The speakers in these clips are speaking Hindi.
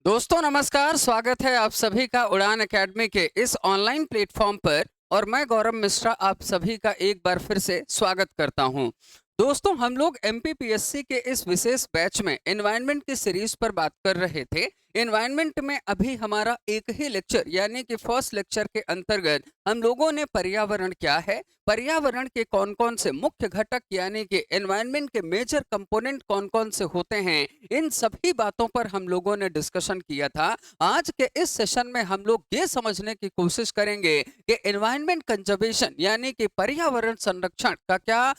दोस्तों नमस्कार, स्वागत है आप सभी का उड़ान अकेडमी के इस ऑनलाइन प्लेटफॉर्म पर। और मैं गौरव मिश्रा आप सभी का एक बार फिर से स्वागत करता हूं। दोस्तों हम लोग एमपीपीएससी के इस विशेष बैच में एनवायरनमेंट की सीरीज पर बात कर रहे थे। एनवायरनमेंट में अभी हमारा एक ही लेक्चर यानी कि फर्स्ट लेक्चर के अंतर्गत हम लोगों ने पर्यावरण क्या है, पर्यावरण के कौन कौन से मुख्य घटक यानी कि एनवायरनमेंट के मेजर कंपोनेंट कौन कौन से होते हैं, इन सभी बातों पर हम लोगों ने डिस्कशन किया था। आज के इस सेशन में हम लोग ये समझने की कोशिश करेंगे कि एनवायरनमेंट कंजर्वेशन यानी कि पर्यावरण संरक्षण का क्या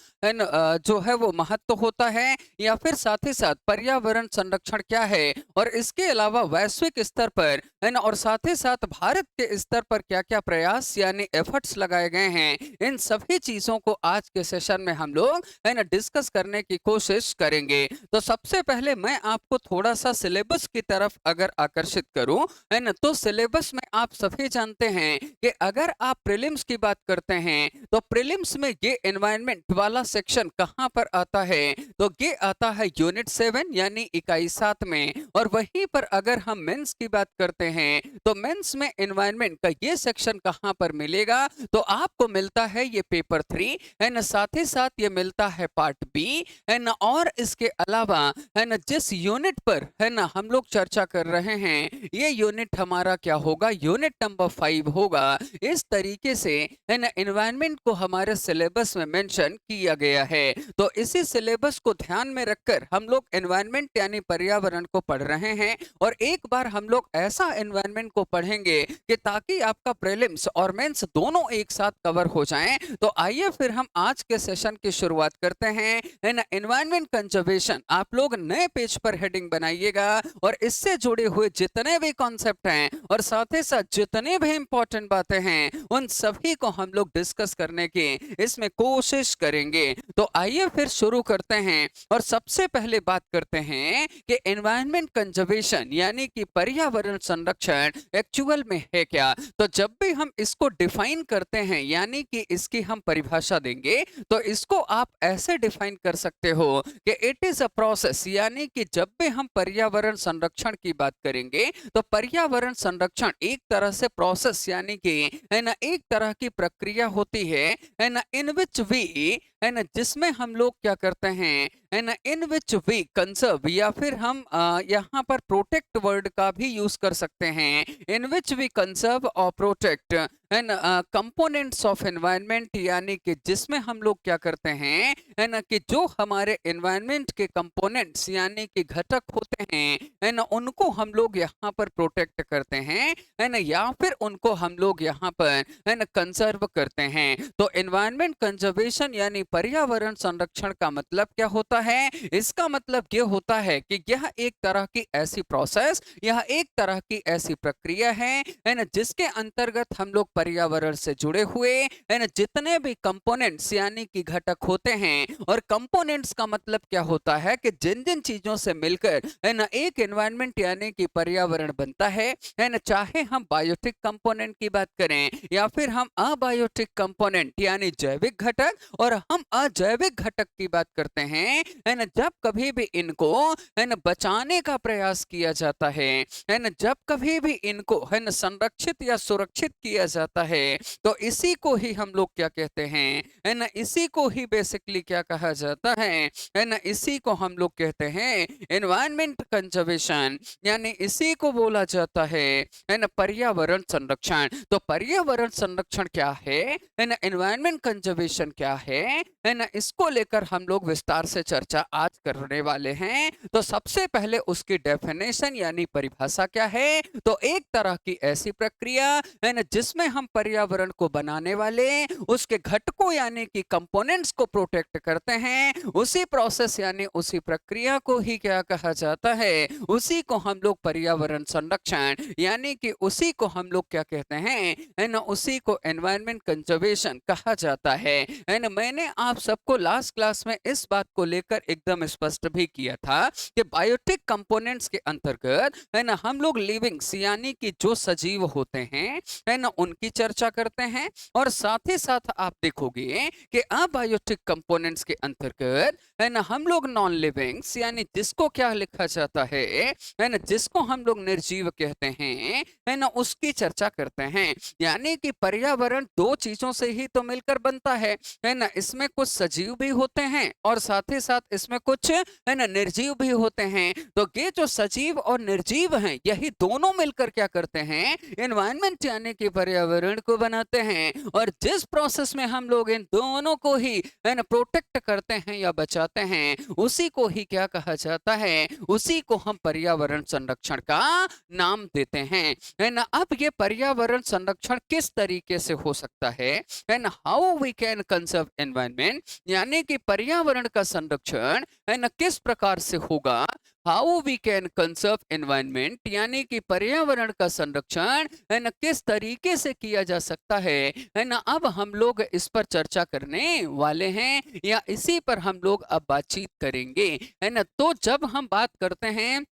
जो है वो महत्व होता है, या फिर साथ ही साथ पर्यावरण संरक्षण क्या है और इसके अलावा वैश्विक स्तर पर है ना, और साथ ही साथ भारत के स्तर पर क्या क्या प्रयास यानी एफर्ट्स लगाए गए हैं। इन सभी चीजों को आज के सेशन में हम लोग है ना डिस्कस करने की कोशिश करेंगे। तो सबसे पहले मैं आपको थोड़ा सा सिलेबस की तरफ अगर आकर्षित करूं, है ना, तो सिलेबस में आप सभी जानते हैं कि अगर आप प्रीलिम्स की बात करते हैं तो प्रीलिम्स में ये एनवायरनमेंट वाला सेक्शन कहां पर आता है, तो ये आता है यूनिट 7 यानी इकाई 7 में। और वहीं पर अगर हम मेंस की बात करते हैं तो मेंस में एनवायरनमेंट का ये सेक्शन कहां पर मिलेगा, तो आपको मिलता है ये पेपर 3, है ना, साथ ही साथ ये मिलता है पार्ट बी, है ना। और इसके अलावा है ना जिस यूनिट पर है ना हम लोग चर्चा कर रहे हैं, ये यूनिट हमारा क्या होगा, यूनिट नंबर 5 होगा। इस तरीके से है ना एनवायरनमेंट को हमारे सिलेबस में मेंशन किया गया है। तो इसी सिलेबस को ध्यान में रखकर हम लोग एनवायरनमेंट यानी पर्यावरण को पढ़ रहे हैं। और एक बार हम लोग ऐसा एनवायरनमेंट को पढ़ेंगे कि ताकि आपका प्रीलिम्स और मेंस दोनों एक साथ कवर हो जाएं। तो आइए फिर हम आज के सेशन की शुरुआत करते हैं, है ना। एनवायरनमेंट कंजर्वेशन, आप लोग नए पेज पर हेडिंग बनाइएगा और इससे जुड़े हुए जितने भी कॉन्सेप्ट हैं और साथ ही साथ जितने भी इंपॉर्टेंट बातें हैं उन सभी को हम लोग डिस्कस करने की इसमें कोशिश करेंगे। तो आइए फिर शुरू करते हैं और सबसे पहले बात करते हैं कि एनवायरनमेंट कंजर्वेशन यानी कि पर्यावरण संरक्षण एक्चुअल में है क्या। तो जब भी हम इसको डिफाइन करते हैं यानी कि इसकी हम परिभाषा देंगे, तो इसको आप ऐसे डिफाइन कर सकते हो कि इट इज अ प्रोसेस, यानी कि जब भी हम पर्यावरण संरक्षण की बात करेंगे तो पर्यावरण संरक्षण एक तरह से प्रोसेस यानी कि है ना एक तरह की प्रक्रिया होती है ना, इन विच वी है ना जिसमें हम लोग क्या करते हैं, है ना, इन विच वी कंजर्व, या फिर हम यहाँ पर प्रोटेक्ट वर्ड का भी यूज कर सकते हैं, इन विच वी कंजर्व और प्रोटेक्ट है ना कंपोनेंट्स ऑफ एनवायरनमेंट, यानी कि जिसमें हम लोग क्या करते हैं, है ना, कि जो हमारे एनवायरनमेंट के कंपोनेंट्स यानी कि घटक होते हैं, है ना, उनको हम लोग यहाँ पर प्रोटेक्ट करते हैं, है ना, या फिर उनको हम लोग यहाँ पर है ना कंजर्व करते हैं। तो एनवायरनमेंट कंजर्वेशन यानी पर्यावरण संरक्षण का मतलब क्या होता है, इसका मतलब ये होता है कि यह एक तरह की ऐसी प्रोसेस, यह एक तरह की ऐसी प्रक्रिया है ना, जिसके अंतर्गत हम लोग पर्यावरण से जुड़े हुए है ना जितने भी कंपोनेंट्स यानी कि घटक होते हैं, और कंपोनेंट्स का मतलब क्या होता है कि जिन जिन चीजों से मिलकर है ना एक एनवायरनमेंट यानी कि पर्यावरण बनता है ना, चाहे हम बायोटिक कंपोनेंट की बात करें या फिर हम अबायोटिक कंपोनेंट यानी जैविक घटक, और हम अजैविक घटक की बात करते हैं, है ना, जब कभी भी इनको है ना बचाने का प्रयास किया जाता है ना, जब कभी भी इनको है ना संरक्षित या सुरक्षित किया जाता है, तो इसी को ही हम लोग क्या कहते हैं, है ना, इसी को ही बेसिकली क्या कहा जाता है ना, इसी को हम लोग कहते हैं एनवायरनमेंट कंजर्वेशन, यानी इसी को बोला जाता है ना पर्यावरण संरक्षण। तो पर्यावरण संरक्षण क्या है ना, एनवायरनमेंट कंजर्वेशन क्या है ना, इसको लेकर हम लोग विस्तार से चर्चा आज करने वाले हैं। तो सबसे पहले उसकी डेफिनेशन यानी परिभाषा क्या है, तो एक तरह की ऐसी प्रक्रिया है ना जिसमें हम पर्यावरण को बनाने वाले उसके घटकों यानी कि कंपोनेंट्स को प्रोटेक्ट करते हैं, उसी प्रोसेस यानी उसी प्रक्रिया को ही क्या कहा जाता है, उसी को हम लोग पर्यावरण संरक्षण यानी कि उसी को हम लोग क्या कहते हैं, है ना, उसी को एनवायरनमेंट कंजर्वेशन कहा जाता है ना। मैंने आप सबको लास्ट क्लास में इस बात को लेकर एकदम स्पष्ट भी किया था कि बायोटिक कंपोनेंट्स के अंतर्गत है ना हम लोग लिविंग्स यानी कि जो सजीव होते हैं, है ना, उनकी की चर्चा करते हैं और साथ ही साथ आप देखोगे कि अबायोटिक कंपोनेंट्स के अंतर्गत है ना हम लोग नॉन लिविंग्स यानी जिसको क्या लिखा जाता है ना जिसको हम लोग निर्जीव कहते हैं है ना उसकी चर्चा करते हैं। यानी कि पर्यावरण दो चीजों से ही तो मिलकर बनता है ना। इसमें कुछ सजीव भी होते हैं और साथ ही साथ इसमें कुछ है ना निर्जीव भी होते हैं। तो ये जो सजीव और निर्जीव हैं यही दोनों मिलकर क्या करते हैं, एनवायरनमेंट यानी कि पर्यावरण को बनाते हैं। और जिस प्रोसेस में हम लोग इन दोनों को ही है ना प्रोटेक्ट करते हैं या बचाते हैं उसी को ही क्या कहा जाता है, उसी को हम पर्यावरण संरक्षण का नाम देते हैं है ना। अब ये पर्यावरण संरक्षण किस तरीके से हो सकता है and how we can conserve environment, यानी कि पर्यावरण का संरक्षण है ना किस प्रकार से होगा। How we can conserve environment यानी कि पर्यावरण का संरक्षण है ना किस तरीके से किया जा सकता है ना। अब हम लोग इस पर चर्चा करने वाले हैं या इसी पर हम लोग अब बातचीत करेंगे है ना। तो जब हम बात करते हैं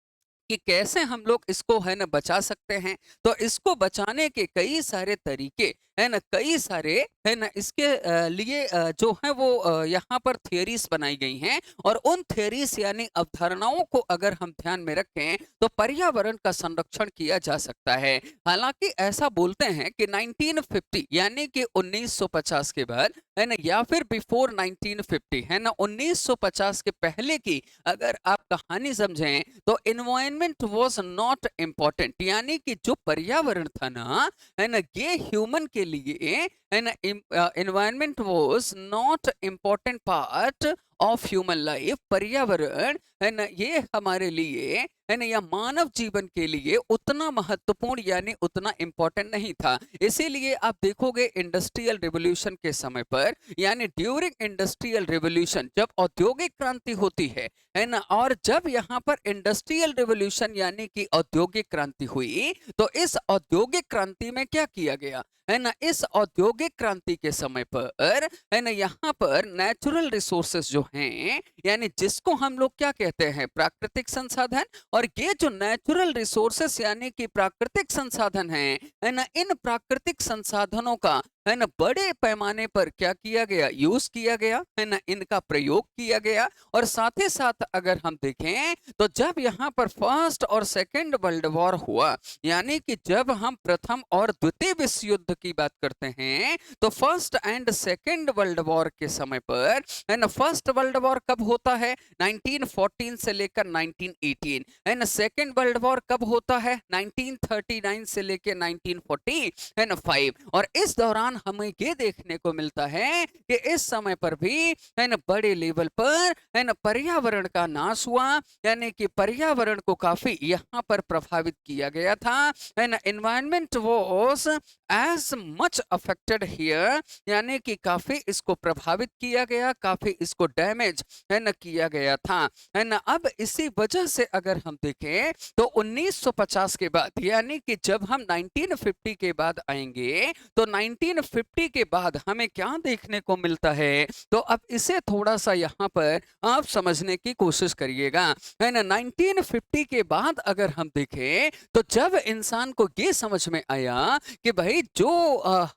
कि कैसे हम लोग इसको है ना बचा सकते हैं, तो इसको बचाने के कई सारे तरीके है ना, कई सारे है ना इसके लिए जो है वो यहाँ पर थियरीज बनाई गई हैं। और उन थियरीज यानी अवधारणाओं को अगर हम ध्यान में रखें तो पर्यावरण का संरक्षण किया जा सकता है। हालांकि ऐसा बोलते हैं कि 1950 यानी कि 1950 के बाद है ना या फिर बिफोर 1950 है ना 1950 के पहले की अगर आप कहानी समझें तो एनवायरनमेंट वाज नॉट इम्पोर्टेंट, यानी कि जो पर्यावरण था ना है ना ये ह्यूमन के लिए है ना environment was not important part of human life. पर्यावरण है ना ये हमारे लिए है ना या मानव जीवन के लिए उतना महत्वपूर्ण यानी उतना इम्पोर्टेंट नहीं था। इसीलिए आप देखोगे इंडस्ट्रियल रिवॉल्यूशन के समय पर यानी ड्यूरिंग इंडस्ट्रियल रिवॉल्यूशन जब औद्योगिक क्रांति होती है ना, और जब यहाँ पर इंडस्ट्रियल रिवॉल्यूशन यानी कि औद्योगिक क्रांति हुई तो इस औद्योगिक क्रांति में क्या किया गया है ना, इस औद्योगिक क्रांति के समय पर है ना यहाँ पर नेचुरल रिसोर्सेस जो हैं यानी जिसको हम लोग क्या कहते हैं प्राकृतिक संसाधन, और ये जो नेचुरल रिसोर्सेस यानी कि प्राकृतिक संसाधन हैं है ना इन प्राकृतिक संसाधनों का है ना बड़े पैमाने पर क्या किया गया, यूज किया गया है ना, इनका प्रयोग किया गया। और साथ ही साथ अगर हम देखें तो जब यहाँ पर फर्स्ट और सेकंड वर्ल्ड वॉर हुआ यानी कि जब हम प्रथम और द्वितीय विश्व युद्ध की बात करते हैं तो first and second world war के समय पर है ना, फर्स्ट वर्ल्ड वॉर कब होता है 1914 से लेकर 1918 है ना, सेकंड वर्ल्ड वॉर कब होता है 1939 से लेकर 1940 है ना 5। और इस दौरान हमें ये देखने को मिलता है कि इस समय पर भी है ना बड़े लेवल पर है ना पर्यावरण का नाश हुआ, यानी कि पर्यावरण को काफी यहाँ पर प्रभावित किया गया था है ना। Environment was as much affected here, यानी कि काफी इसको प्रभावित किया गया, काफी इसको डैमेज है ना किया गया था है ना। अब इसी वजह से अगर हम देखें तो 1950 के बाद यानी कि जब हम 1950 के बाद आएंगे तो 1950 के बाद हमें क्या देखने को मिलता है, तो अब इसे थोड़ा सा यहाँ पर आप समझने की कोशिश करिएगा है ना। 1950 के बाद अगर हम देखें तो जब इंसान को ये समझ में आया कि भाई जो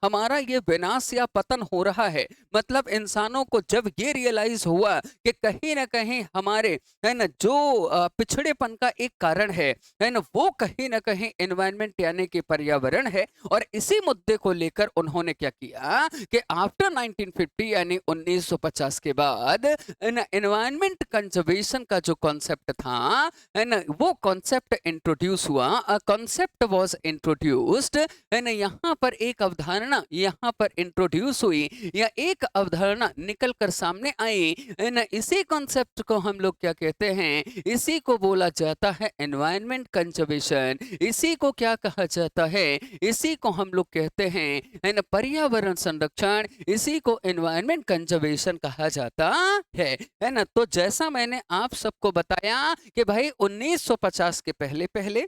हमारा ये विनाश या पतन हो रहा है, मतलब इंसानों को जब ये रियलाइज हुआ कि कहीं ना कहीं हमारे है ना जो पिछड़ेपन का एक कारण है ना वो कहीं ना कहीं एनवायरनमेंट यानी कि पर्यावरण है। और इसी मुद्दे को लेकर उन्होंने क्या किया कि आफ्टर 1950 यानी 1950 के बाद एनवायरनमेंट कंजर्वेशन का जो कॉन्सेप्ट था है ना वो कॉन्सेप्ट इंट्रोड्यूस हुआ। कॉन्सेप्ट वाज इंट्रोड्यूस्ड है ना, यहाँ पर एक अवधारणा यहाँ पर इंट्रोड्यूस हुई या एक अवधारणा निकल कर सामने आई है ना। इसी कॉन्सेप्ट को हम लोग क्या कहते हैं, इसी को बोला जाता है एनवायरनमेंट कंजर्वेशन। इसी को क्या कहा जाता है, इसी को हम लोग कहते हैं है ना पर्यावरण संरक्षण, इसी को एनवायरनमेंट कंजर्वेशन कहा जाता है ना। तो जैसा मैंने आप सबको बताया कि भाई 1950 के पहले पहले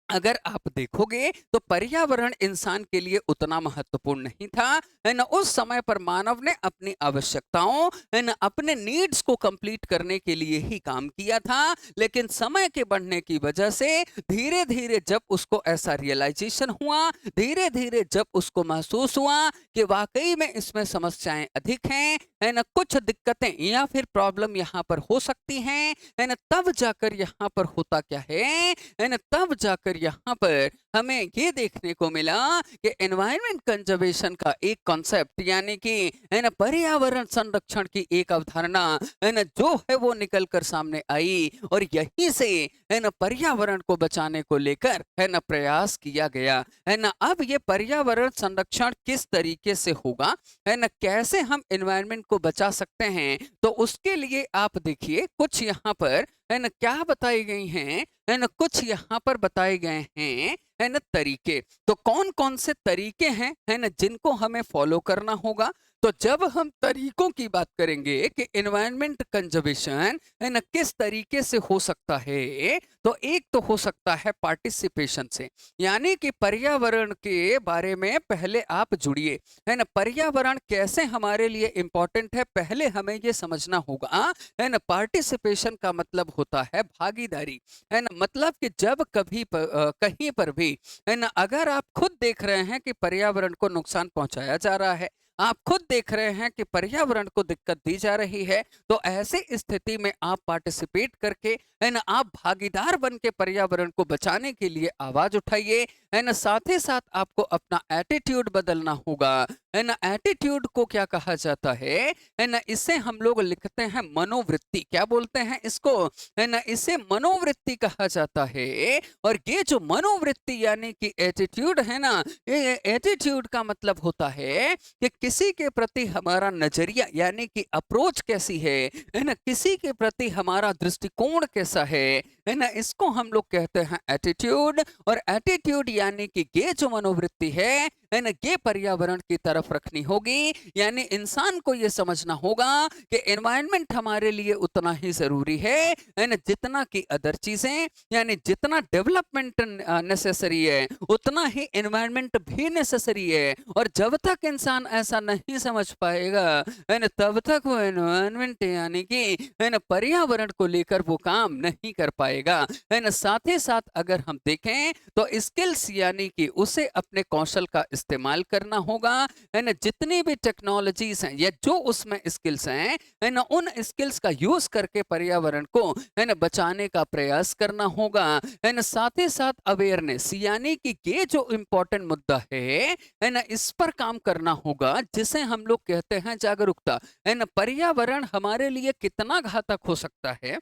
अगर आप देखोगे तो पर्यावरण इंसान के लिए उतना महत्वपूर्ण नहीं था, है ना। उस समय पर मानव ने अपनी आवश्यकताओं, है ना, अपने नीड्स को कंप्लीट करने के लिए ही काम किया था। लेकिन समय के बढ़ने की वजह से धीरे धीरे जब उसको ऐसा रियलाइजेशन हुआ, धीरे धीरे जब उसको महसूस हुआ कि वाकई में इसमें समस्याएं अधिक हैं, है ना, कुछ दिक्कतें या फिर प्रॉब्लम यहाँ पर हो सकती हैं, है ना, तब जाकर यहाँ पर होता क्या है ना, तब जाकर यहाँ पर हमें ये देखने को मिला कि एनवायरनमेंट कंजर्वेशन का एक कॉन्सेप्ट, यानी कि, है ना, पर्यावरण संरक्षण की एक अवधारणा, है ना, जो है वो निकल कर सामने आई। और यहीं से, है ना, पर्यावरण को बचाने को लेकर, है ना, प्रयास किया गया, है ना। अब ये पर्यावरण संरक्षण किस तरीके से होगा, है ना, कैसे हम एनवायरनमेंट को बचा सकते हैं, तो उसके लिए आप देखिए कुछ यहाँ पर, है ना, क्या बताई गई हैं, है ना, कुछ यहाँ पर बताए गए हैं, है ना, तरीके। तो कौन कौन से तरीके हैं, है ना, जिनको हमें फॉलो करना होगा। तो जब हम तरीकों की बात करेंगे कि एनवायरनमेंट कंजर्वेशन, है ना, किस तरीके से हो सकता है, तो एक तो हो सकता है पार्टिसिपेशन से, यानी कि पर्यावरण के बारे में पहले आप जुड़िए, है ना। पर्यावरण कैसे हमारे लिए इंपॉर्टेंट है, पहले हमें ये समझना होगा, है ना। पार्टिसिपेशन का मतलब होता है भागीदारी, है ना। मतलब कि जब कभी कहीं पर भी, है ना, अगर आप खुद देख रहे हैं कि पर्यावरण को नुकसान पहुंचाया जा रहा है, आप खुद देख रहे हैं कि पर्यावरण को दिक्कत दी जा रही है, तो ऐसी स्थिति में आप पार्टिसिपेट करके, है ना, आप भागीदार बन के पर्यावरण को बचाने के लिए आवाज उठाइए, है ना। साथ ही साथ आपको अपना एटीट्यूड बदलना होगा, है ना। एटीट्यूड को क्या कहा जाता है ना, इसे हम लोग लिखते हैं मनोवृत्ति, क्या बोलते हैं इसको, है ना, इसे मनोवृत्ति कहा जाता है। और ये जो मनोवृत्ति यानी कि एटीट्यूड है ना, ये एटीट्यूड का मतलब होता है कि किसी के प्रति हमारा नजरिया यानी कि अप्रोच कैसी है ना, किसी के प्रति हमारा दृष्टिकोण कैसा है ना, इसको हम लोग कहते हैं एटीट्यूड। और एटीट्यूड यानी कि ये जो मनोवृत्ति है ना, ये पर्यावरण की तरफ रखनी होगी, यानी इंसान को ये समझना होगा कि एनवायरनमेंट हमारे लिए उतना ही जरूरी है ना, जितना कि अदर चीजें, यानी जितना डेवलपमेंट नेसेसरी है उतना ही एनवायरनमेंट भी नेसेसरी है। और जब तक इंसान ऐसा नहीं समझ पाएगा, है ना, तब तक वो एनवायरनमेंट यानी कि, है ना, पर्यावरण को लेकर वो काम नहीं कर पाएगा, है ना। साथ ही साथ अगर हम देखें तो स्किल्स यानी कि उसे अपने कौशल का इस्तेमाल करना होगा, है ना। जितनी भी टेक्नोलॉजीज हैं या जो उसमें स्किल्स हैं, है ना, उन स्किल्स का यूज करके पर्यावरण को, है ना, बचाने का प्रयास करना होगा, है ना। साथ ही साथ अवेयरनेस यानी कि ये जो इम्पोर्टेंट मुद्दा है ना, इस पर काम करना होगा, जिसे हम लोग कहते हैं जागरूकता, है ना। पर्यावरण हमारे लिए कितना घातक हो सकता है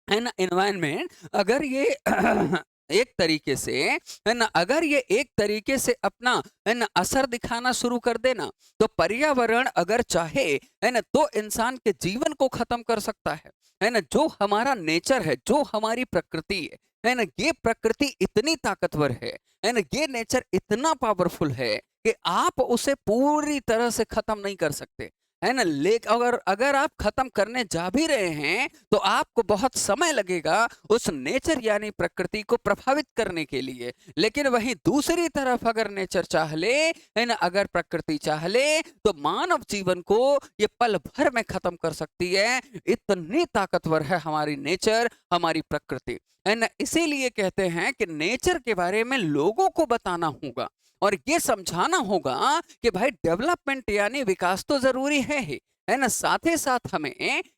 ना, एनवायरनमेंट अगर ये एक तरीके से, है ना, अगर ये एक तरीके से अपना, है ना, असर दिखाना शुरू कर देना, तो पर्यावरण अगर चाहे, है ना, तो इंसान के जीवन को खत्म कर सकता है ना। जो हमारा नेचर है, जो हमारी प्रकृति है ना, ये प्रकृति इतनी ताकतवर है ना, ये नेचर इतना पावरफुल है कि आप उसे पूरी तरह से खत्म नहीं कर सकते, है ना। लेकिन अगर अगर आप खत्म करने जा भी रहे हैं तो आपको बहुत समय लगेगा उस नेचर यानी प्रकृति को प्रभावित करने के लिए। लेकिन वहीं दूसरी तरफ अगर नेचर चाह ले, है ना, अगर प्रकृति चाह ले, तो मानव जीवन को ये पल भर में खत्म कर सकती है। इतनी ताकतवर है हमारी नेचर, हमारी प्रकृति, है ना। इसीलिए कहते हैं कि नेचर के बारे में लोगों को बताना होगा और ये समझाना होगा कि भाई डेवलपमेंट यानी विकास तो जरूरी है ना। साथ ही साथ हमें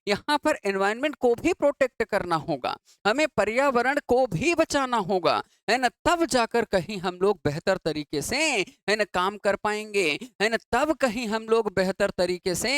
यहाँ पर एनवायरनमेंट को भी प्रोटेक्ट करना होगा, हमें पर्यावरण को भी बचाना होगा, है ना। तब जाकर कहीं हम लोग बेहतर तरीके से, है ना, काम कर पाएंगे, है ना। तब कहीं हम लोग बेहतर तरीके से,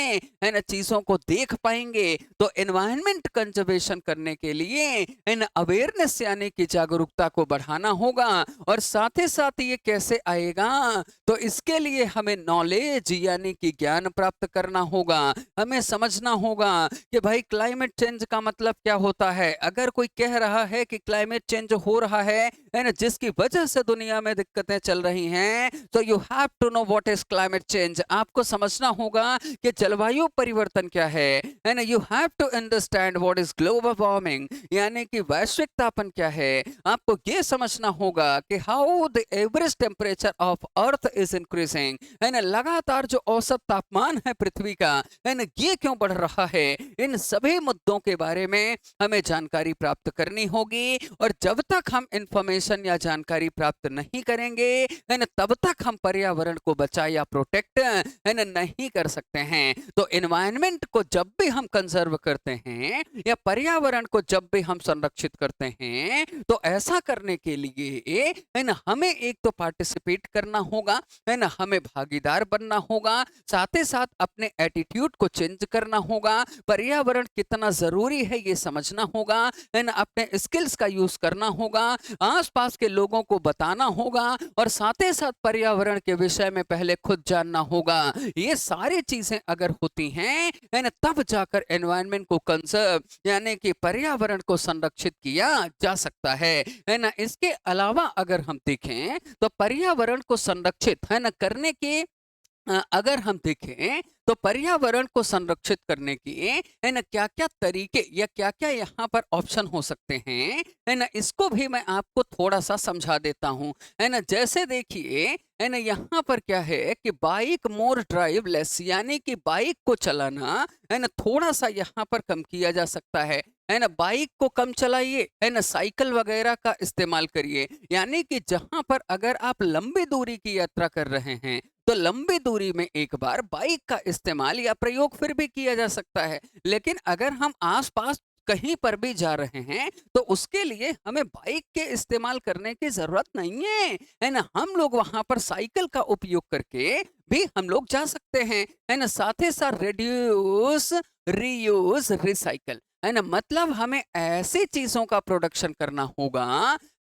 है ना, चीजों को देख पाएंगे। तो एनवायरनमेंट कंजर्वेशन करने के लिए, है ना, अवेयरनेस यानी कि जागरूकता को बढ़ाना होगा। और साथ ही साथ ये कैसे आएगा, तो इसके लिए हमें नॉलेज यानी कि ज्ञान प्राप्त करना होगा, हमें समझना होगा कि भाई क्लाइमेट चेंज का मतलब क्या होता है। अगर कोई कह रहा है कि क्लाइमेट चेंज हो रहा है है ना, जिसकी वजह से दुनिया में दिक्कतें चल रही हैं। तो you have to know what is climate change. आपको समझना होगा कि जलवायु परिवर्तन क्या है ना। You have to understand what is global warming, यानी कि वैश्विक तापन क्या है। आपको ये समझना होगा कि how the average temperature of earth is increasing, है ना, लगातार जो औसत तापमान है पृथ्वी का, है ना, ये क्यों बढ़ रहा है। इन सभी मुद्दों के बारे में हमें जानकारी प्राप्त करनी होगी, और जब तक हम इंफॉर्मेशन या जानकारी प्राप्त नहीं करेंगे, है ना, तब तक हम पर्यावरण को बचा या प्रोटेक्ट, है ना, नहीं कर सकते हैं। तो एनवायरनमेंट को जब भी हम कंजर्व करते हैं या पर्यावरण को जब भी हम संरक्षित करते हैं, तो ऐसा करने के लिए, है ना, हमें एक तो पार्टिसिपेट करना होगा, है ना, हमें भागीदार बनना होगा, साथ ही साथ अपने एटीट्यूड को चेंज करना होगा, पर्यावरण कितना जरूरी है ये समझना होगा, है ना, अपने स्किल्स का यूज करना होगा, आसपास के लोगों को बताना होगा, और साथ ही साथ पर्यावरण के विषय में पहले खुद जानना होगा। ये सारी चीजें अगर होती हैं, है ना, तब जाकर एनवायरनमेंट को कंजर्व, यानी कि पर्यावरण को संरक्षित किया जा सकता है ना। इसके अलावा अगर हम देखें तो पर्यावरण को संरक्षित, है ना, करने के अगर हम देखें तो पर्यावरण को संरक्षित करने के, है ना, क्या क्या तरीके या क्या क्या यहाँ पर ऑप्शन हो सकते हैं, है ना, इसको भी मैं आपको थोड़ा सा समझा देता हूँ, है ना। जैसे देखिए, है ना, यहाँ पर क्या है कि बाइक मोर ड्राइव लेस, यानी कि बाइक को चलाना, है ना, थोड़ा सा यहाँ पर कम किया जा सकता है ना। बाइक को कम चलाइए, है ना, साइकिल वगैरह का इस्तेमाल करिए, यानी कि जहां पर अगर आप लंबी दूरी की यात्रा कर रहे हैं, तो लंबी दूरी में एक बार बाइक का इस्तेमाल या प्रयोग फिर भी किया जा सकता है। लेकिन अगर हम आसपास कहीं पर भी जा रहे हैं, तो उसके लिए हमें बाइक के इस्तेमाल करने की जरूरत नहीं है ना। हम लोग वहां पर साइकिल का उपयोग करके भी हम लोग जा सकते हैं, है ना। साथ ही साथ रिड्यूस, रीयूज, रिसाइकल, है ना, मतलब हमें ऐसी चीजों का प्रोडक्शन करना होगा,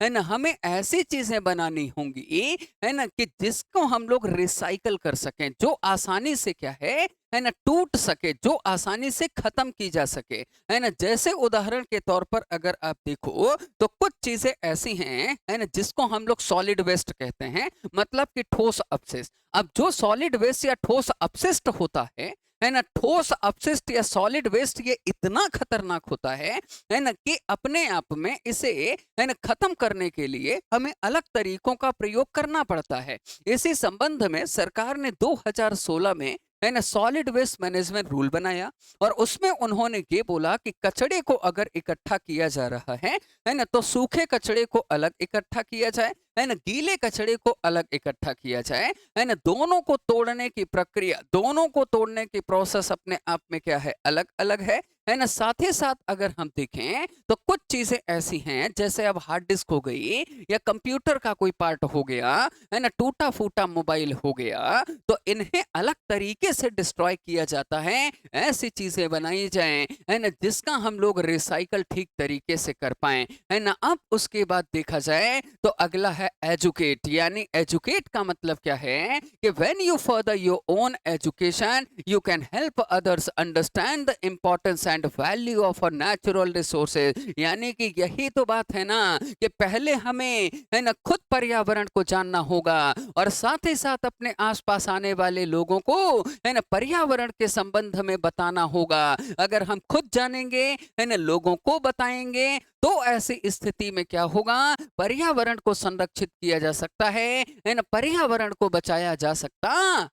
है ना, हमें ऐसी चीजें बनानी होंगी, है ना, कि जिसको हम लोग रिसाइकल कर सकें, जो आसानी से क्या है ना, टूट सके, जो आसानी से खत्म की जा सके, है ना। जैसे उदाहरण के तौर पर अगर आप देखो तो कुछ चीजें ऐसी हैं, है ना, जिसको हम लोग सॉलिड वेस्ट कहते हैं, मतलब कि ठोस अपशिष्ट। अब जो सॉलिड वेस्ट या ठोस अपशिष्ट होता है ना, ठोस अपशिष्ट या सॉलिड वेस्ट, ये इतना खतरनाक होता है ना, कि अपने आप में इसे, है ना, खत्म करने के लिए हमें अलग तरीकों का प्रयोग करना पड़ता है। इसी संबंध में सरकार ने 2016 में, है ना, सॉलिड वेस्ट मैनेजमेंट रूल बनाया, और उसमें उन्होंने ये बोला कि कचड़े को अगर इकट्ठा किया जा रहा है ना, तो सूखे कचड़े को अलग इकट्ठा किया जाए, है ना, गीले कचड़े को अलग इकट्ठा किया जाए, है ना। दोनों को तोड़ने की प्रक्रिया, दोनों को तोड़ने की प्रोसेस अपने आप में क्या है, अलग अलग है ना। साथ ही साथ अगर हम देखें तो कुछ चीजें ऐसी हैं, जैसे अब हार्ड डिस्क हो गई, या कंप्यूटर का कोई पार्ट हो गया, है ना, टूटा फूटा मोबाइल हो गया, तो इन्हें अलग तरीके से डिस्ट्रॉय किया जाता है। ऐसी चीजें बनाई जाएं, है ना, जिसका हम लोग रिसाइकल ठीक तरीके से कर पाए, है ना। अब उसके बाद देखा जाए तो अगला है एजुकेट, यानी एजुकेट का मतलब क्या है कि when you further your own education, you can help others understand the importance and value of natural resources. यानी कि यही तो बात है ना, कि पहले हमें, है ना, खुद पर्यावरण को जानना होगा, और साथ ही साथ अपने आसपास आने वाले लोगों को, है ना, पर्यावरण के संबंध में बताना होगा। अगर हम खुद जानेंगे, है ना, लोगों को बताएंगे, तो ऐसी स्थिति में क्या होगा, पर्यावरण को संरक्षित किया जा सकता है ना, पर्यावरण को बचाया जा सकता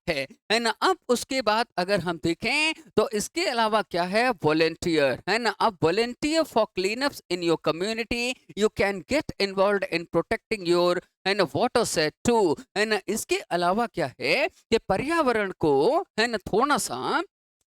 है ना। अब उसके बाद अगर हम देखें तो इसके अलावा क्या है, वॉलेंटियर, है ना। अब volunteer for cleanups in your community, you can get involve in protecting your, है ना, वाटर सेट टू, है ना। इसके अलावा क्या है कि पर्यावरण को, है ना, थोड़ा सा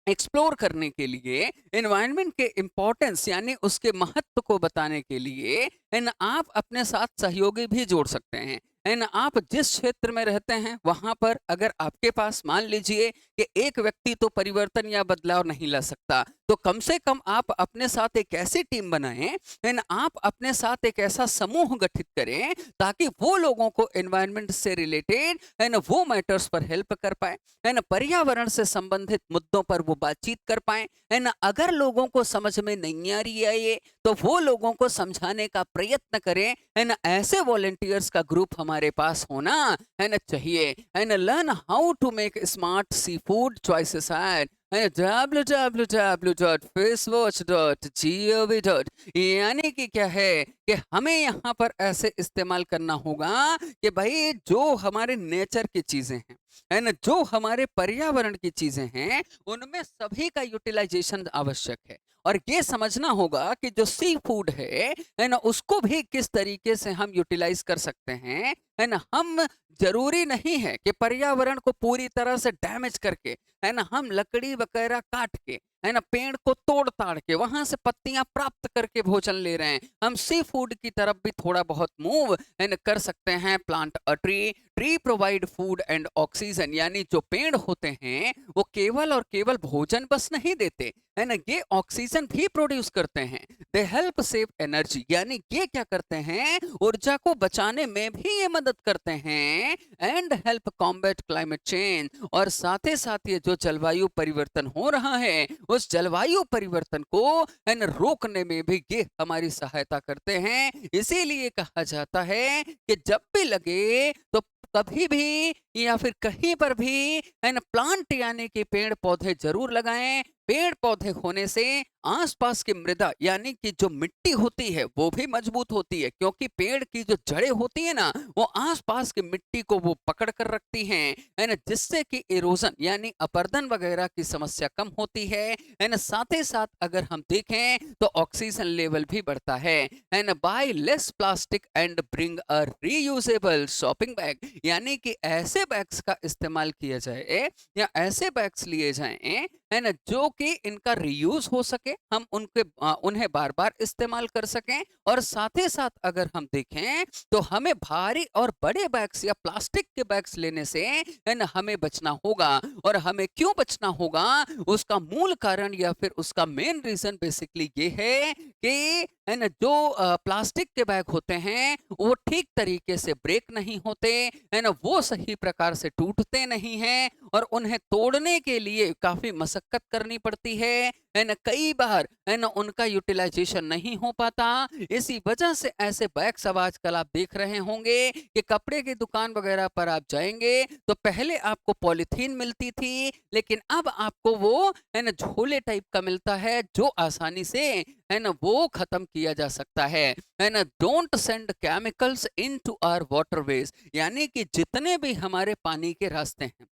एक्सप्लोर करने के लिए, एनवायरनमेंट के इंपॉर्टेंस यानी उसके महत्व को बताने के लिए, है ना, आप अपने साथ सहयोगी भी जोड़ सकते हैं, है ना। आप जिस क्षेत्र में रहते हैं वहां पर अगर आपके पास मान लीजिए कि एक व्यक्ति तो परिवर्तन या बदलाव नहीं ला सकता, तो कम से कम आप अपने साथ एक ऐसी टीम बनाएं एंड आप अपने साथ एक ऐसा समूह गठित करें ताकि वो लोगों को एनवायरनमेंट से रिलेटेड एंड वो मैटर्स पर हेल्प कर पाए एंड पर्यावरण से संबंधित मुद्दों पर वो बातचीत कर पाए एंड अगर लोगों को समझ में नहीं आ रही है ये तो वो लोगों को समझाने का प्रयत्न करें एंड ऐसे वॉलंटियर्स का ग्रुप हमारे पास होना एंड चाहिए and learn how to make smart seafood choices at www.facewatch.gov. यानी कि क्या है कि हमें यहाँ पर ऐसे इस्तेमाल करना होगा कि भाई जो हमारे नेचर की चीजें हैं है ना, जो हमारे पर्यावरण की चीजें हैं उनमें सभी का यूटिलाइजेशन आवश्यक है और ये समझना होगा कि जो सी फूड है ना, उसको भी किस तरीके से हम यूटिलाइज कर सकते हैं है ना। हम जरूरी नहीं है कि पर्यावरण को पूरी तरह से डैमेज करके है ना, हम लकड़ी वगैरह काट के है ना, पेड़ को तोड़ ताड़ के वहां से पत्तियां प्राप्त करके भोजन ले रहे हैं। हम सी फूड की तरफ भी थोड़ा बहुत मूव है ना कर सकते हैं। Plant a tree, tree provide food and oxygen, यानी जो पेड़ होते हैं वो केवल और केवल भोजन बस नहीं देते है ना, ये ऑक्सीजन भी प्रोड्यूस करते हैं। दे हेल्प सेव एनर्जी, यानी ये क्या करते हैं, ऊर्जा को बचाने में भी ये मदद करते हैं। And help combat climate change, और साथ ही साथ ये जो जलवायु परिवर्तन हो रहा है उस जलवायु परिवर्तन को है ना रोकने में भी ये हमारी सहायता करते हैं। इसीलिए कहा जाता है कि जब भी लगे तो कभी भी या फिर कहीं पर भी है ना प्लांट यानी कि पेड़ पौधे जरूर लगाएं। पेड़ पौधे होने से आसपास की मृदा यानी कि जो मिट्टी होती है वो भी मजबूत होती है, क्योंकि पेड़ की जो जड़ें होती है ना वो आसपास की मिट्टी को वो पकड़ कर रखती हैं है ना, जिससे कि इरोजन यानी अपरदन वगैरह की समस्या कम होती है ना। साथ ही साथ अगर हम देखें तो ऑक्सीजन लेवल भी बढ़ता है ना। Buy less plastic and bring a reusable shopping bag, यानी कि ऐसे बैग्स का इस्तेमाल किया जाए या ऐसे बैग्स लिए जाएं है ना जो कि इनका रीयूज हो सके, हम उन्हें बार बार इस्तेमाल कर सकें। और साथ ही साथ अगर हम देखें तो हमें भारी और बड़े बैग्स या प्लास्टिक के बैग्स लेने से है ना हमें बचना होगा। और हमें क्यों बचना होगा, उसका मूल कारण या फिर उसका मेन रीजन बेसिकली ये है कि है ना जो प्लास्टिक के बैग होते हैं वो ठीक तरीके से ब्रेक नहीं होते है ना, वो सही प्रकार से टूटते नहीं हैं और उन्हें तोड़ने के लिए काफी मशक्कत करनी पड़ती है ना। कई बार है ना उनका यूटिलाइजेशन नहीं हो पाता। इसी वजह से ऐसे बैग्स अब आजकल आप देख रहे होंगे कि कपड़े की दुकान वगैरह पर आप जाएंगे तो पहले आपको पॉलिथीन मिलती थी, लेकिन अब आपको वो है ना झोले टाइप का मिलता है जो आसानी से है ना वो खत्म किया जा सकता है ना। Don't send chemicals into our waterways, यानी कि जितने भी हमारे पानी के रास्ते हैं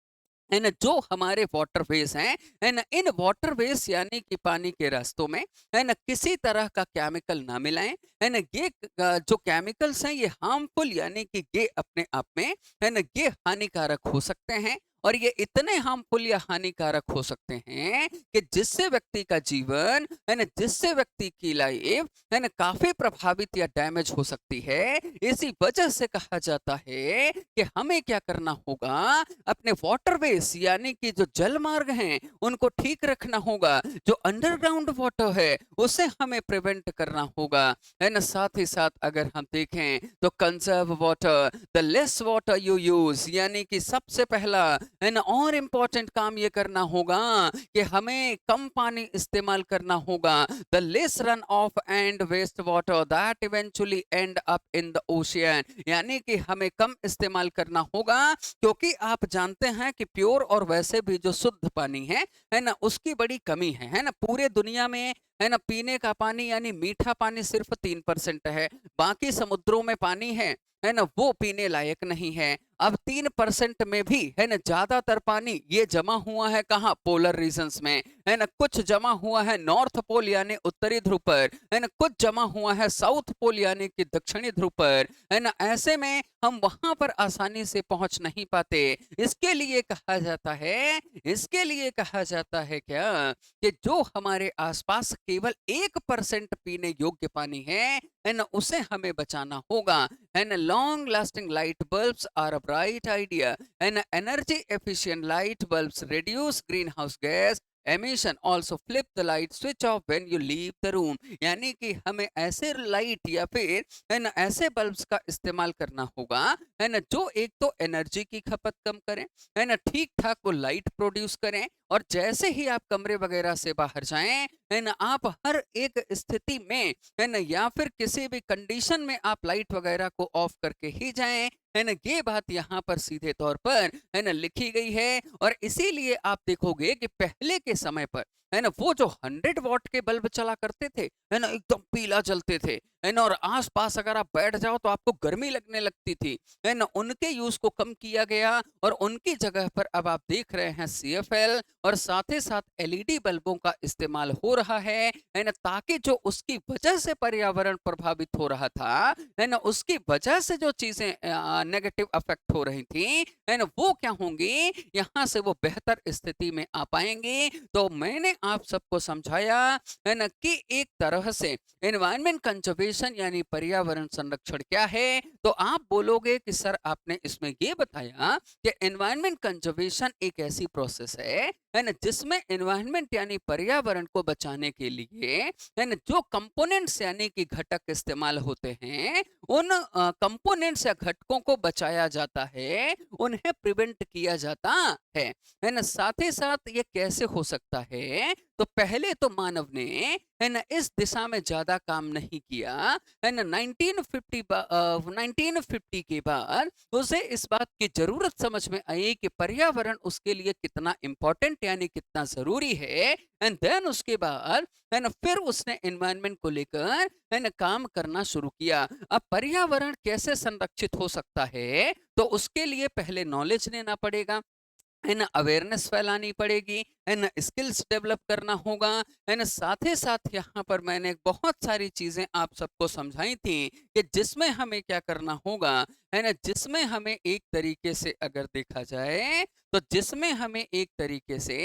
है ना, जो हमारे वाटरवेज हैं है ना, इन वाटरवेज यानी कि पानी के रास्तों में है ना किसी तरह का केमिकल ना मिलाएं है ना। ये जो केमिकल्स हैं ये हार्मफुल यानी कि ये अपने आप में है ना ये हानिकारक हो सकते हैं और ये इतने हार्मफुल या हानिकारक हो सकते हैं कि जिससे व्यक्ति का जीवन है ना, जिससे व्यक्ति की लाइफ है ना काफी प्रभावित या डैमेज हो सकती है। इसी वजह से कहा जाता है कि हमें क्या करना होगा, अपने वाटरवेज यानी कि जो जल मार्ग हैं उनको ठीक रखना होगा। जो अंडरग्राउंड वाटर है उसे हमें प्रिवेंट करना होगा है ना। साथ ही साथ अगर हम देखें तो conserve water, the less water you use, यानी कि सबसे पहला है ना और इम्पोर्टेंट काम ये करना होगा कि हमें कम पानी इस्तेमाल करना होगा। The less run off and waste water that eventually end up in the ocean, यानी कि हमें कम इस्तेमाल करना होगा क्योंकि आप जानते हैं कि प्योर और वैसे भी जो शुद्ध पानी है ना उसकी बड़ी कमी है ना। पूरे दुनिया में है ना पीने का पानी यानी मीठा पानी सिर्फ 3% है, बाकी समुद्रों में पानी है ना वो पीने लायक नहीं है। अब 3% में भी है ना ज्यादातर पानी ये जमा हुआ है कहाँ, पोलर रीजन्स में है ना। कुछ जमा हुआ है नॉर्थ पोल यानी उत्तरी ध्रुव पर है ना, कुछ जमा हुआ है साउथ पोल यानी कि दक्षिणी ध्रुव पर है ना। ऐसे में हम वहां पर आसानी से पहुंच नहीं पाते। इसके लिए कहा जाता है, इसके लिए कहा जाता है क्या कि जो हमारे आसपास केवल 1% पीने योग्य पानी है है ना, उसे हमें बचाना होगा। है ना, long lasting light bulbs are a bright idea. है ना, energy efficient light bulbs reduce greenhouse gas emission, also flip the light switch off when you leave the room. यानी कि हमें ऐसे लाइट या फिर है ना ऐसे बल्ब्स का इस्तेमाल करना होगा, है ना, जो एक तो एनर्जी की खपत कम करें, है ना, ठीक ठाक वो लाइट प्रोड्यूस करें, और जैसे ही आप कमरे वगैरह से बाहर जाएं, है ना, आप हर एक स्थिति में, है ना, या फिर किसी भी कंडीशन में आप लाइट वगैरह को ऑफ करके ही जाएं। है ना, ये बात यहाँ पर सीधे तौर पर, है ना, लिखी गई है। और इसीलिए आप देखोगे कि पहले के समय पर, है ना, वो जो 100 वॉट के बल्ब चला करते थे, है ना, एकदम पीला जलते थे, है ना, और आसपास अगर आप बैठ जाओ तो आपको गर्मी लगने लगती थी, है ना, उनके यूज को कम किया गया और उनकी जगह पर अब आप देख रहे हैं CFL और साथ ही साथ LED बल्बों का इस्तेमाल हो रहा है ना, ताकि जो उसकी वजह से पर्यावरण प्रभावित हो रहा था, है ना, उसकी वजह से जो चीजें नेगेटिव अफेक्ट हो रही थी, है ना, वो क्या होंगी, यहाँ से वो बेहतर स्थिति में आ पाएंगे। तो मैंने आप सबको समझाया, है ना, कि एक तरह से एनवायरमेंट कंजर्वेशन यानी पर्यावरण संरक्षण क्या है। तो आप बोलोगे कि सर आपने इसमें ये बताया कि एनवायरमेंट कंजर्वेशन एक ऐसी प्रोसेस है ना, जिसमें एनवायरमेंट यानी पर्यावरण को बचाने के लिए, है ना, जो कंपोनेंट्स यानी कि घटक इस्तेमाल होते हैं, उन कंपोनेंट्स या घटकों को बचाया जाता है, उन्हें प्रिवेंट किया जाता है ना। साथ ही साथ ये कैसे हो सकता है, तो पहले तो मानव ने, है ना, इस दिशा में ज्यादा काम नहीं किया, है ना। 1950 के बाद उसे इस बात की जरूरत समझ में आई कि पर्यावरण उसके लिए कितना इंपॉर्टेंट यानी कितना जरूरी है, एंड देन उसके बाद, है ना, फिर उसने एनवायरनमेंट को लेकर, है ना, काम करना शुरू किया। अब पर्यावरण कैसे संरक्षित हो सकता है, तो उसके लिए पहले नॉलेज लेना पड़ेगा, है ना, अवेयरनेस फैलानी पड़ेगी, है ना, स्किल्स डेवलप करना होगा, है ना। साथ ही साथ यहाँ पर मैंने बहुत सारी चीजें आप सबको समझाई थी कि जिसमें हमें क्या करना होगा, है ना, जिसमें हमें एक तरीके से अगर देखा जाए तो जिसमें हमें एक तरीके से,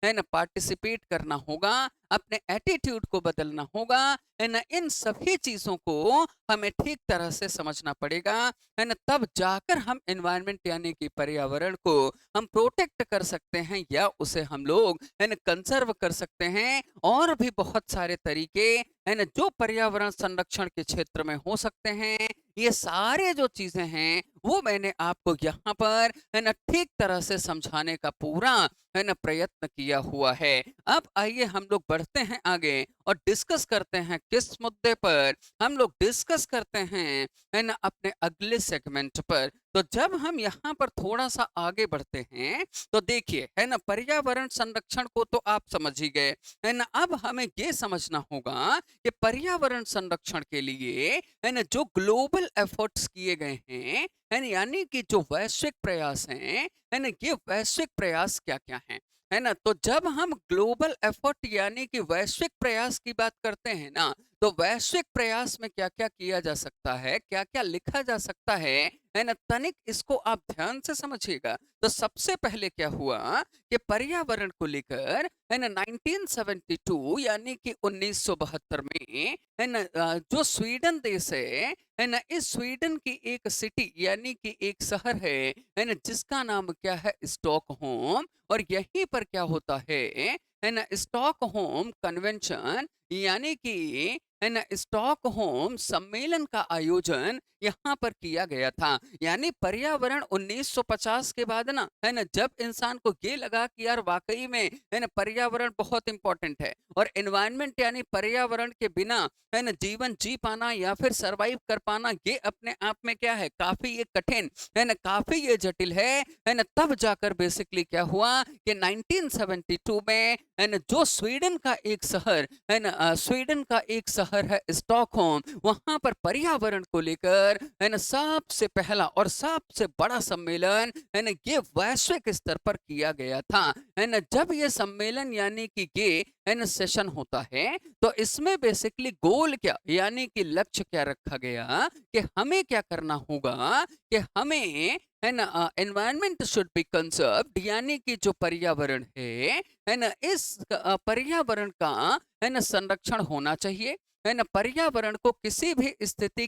है ना, पार्टिसिपेट करना होगा, अपने एटीट्यूड को बदलना होगा, है ना, इन सभी चीजों को हमें ठीक तरह से समझना पड़ेगा, है ना, तब जाकर हम एनवायरनमेंट यानी कि पर्यावरण को हम प्रोटेक्ट कर सकते हैं या उसे हम लोग, है ना, कंजर्व कर सकते हैं। और भी बहुत सारे तरीके, है ना, जो पर्यावरण संरक्षण के क्षेत्र में हो सकते हैं, ये सारे जो चीजें हैं वो मैंने आपको यहाँ पर, है ना, ठीक तरह से समझाने का पूरा, है ना, प्रयत्न किया हुआ है। अब आइए हम लोग बढ़ते हैं आगे और डिस्कस करते हैं किस मुद्दे पर, हम लोग डिस्कस करते हैं, है ना, अपने अगले सेगमेंट पर। तो जब हम यहाँ पर थोड़ा सा आगे बढ़ते हैं तो देखिए, है ना, पर्यावरण संरक्षण को तो आप समझ ही गए, है ना। अब हमें ये समझना होगा कि पर्यावरण संरक्षण के लिए, है ना, जो ग्लोबल एफर्ट्स किए गए हैं, है ना, यानी कि जो वैश्विक प्रयास हैं, है ना, ये वैश्विक प्रयास क्या क्या हैं, है ना। तो जब हम ग्लोबल एफर्ट यानी कि वैश्विक प्रयास की बात करते हैं ना, तो वैश्विक प्रयास में क्या क्या किया जा सकता है, क्या क्या लिखा जा सकता है ना, तनिक इसको आप ध्यान से समझिएगा। तो सबसे पहले क्या हुआ कि पर्यावरण को लेकर, है ना, 1972 यानी कि 1972 में, है ना, जो स्वीडन देश है ना, इस स्वीडन की एक सिटी यानी कि एक शहर है ना, जिसका नाम क्या है, स्टॉकहोम। और यहीं पर क्या होता है ना, स्टॉकहोम कन्वेंशन यानी कि, है ना, स्टॉकहोम सम्मेलन का आयोजन यहाँ पर किया गया था। यानी पर्यावरण 1950 के बाद ना, है ना, जब इंसान को ये लगा कि यार वाकई में, है ना, पर्यावरण बहुत इंपॉर्टेंट है और एनवायरनमेंट यानी पर्यावरण के बिना, है ना, जीवन जी पाना या फिर सरवाइव कर पाना, ये अपने आप में क्या है, काफी ये कठिन, है ना, काफी ये जटिल है ना। तब जाकर बेसिकली क्या हुआ कि 1972 में, है ना, जो स्वीडन का एक शहर, है ना, स्वीडन का एक शहर है स्टॉकहोम, वहां पर पर्यावरण को लेकर, है ना, सबसे पहला और सबसे बड़ा सम्मेलन, है ना, ये वैश्विक स्तर पर किया गया था, है ना। जब ये सम्मेलन यानी कि ये, है ना, सेशन होता है, तो इसमें बेसिकली गोल क्या यानी कि लक्ष्य क्या रखा गया कि हमें क्या करना होगा कि हमें, है ना एनवायरनमेंट शुड बी कंजर्व्ड, यानी कि जो पर्यावरण है ना, इस पर्यावरण का है ना संरक्षण होना चाहिए, है ना। पर्यावरण को किसी भी स्थिति,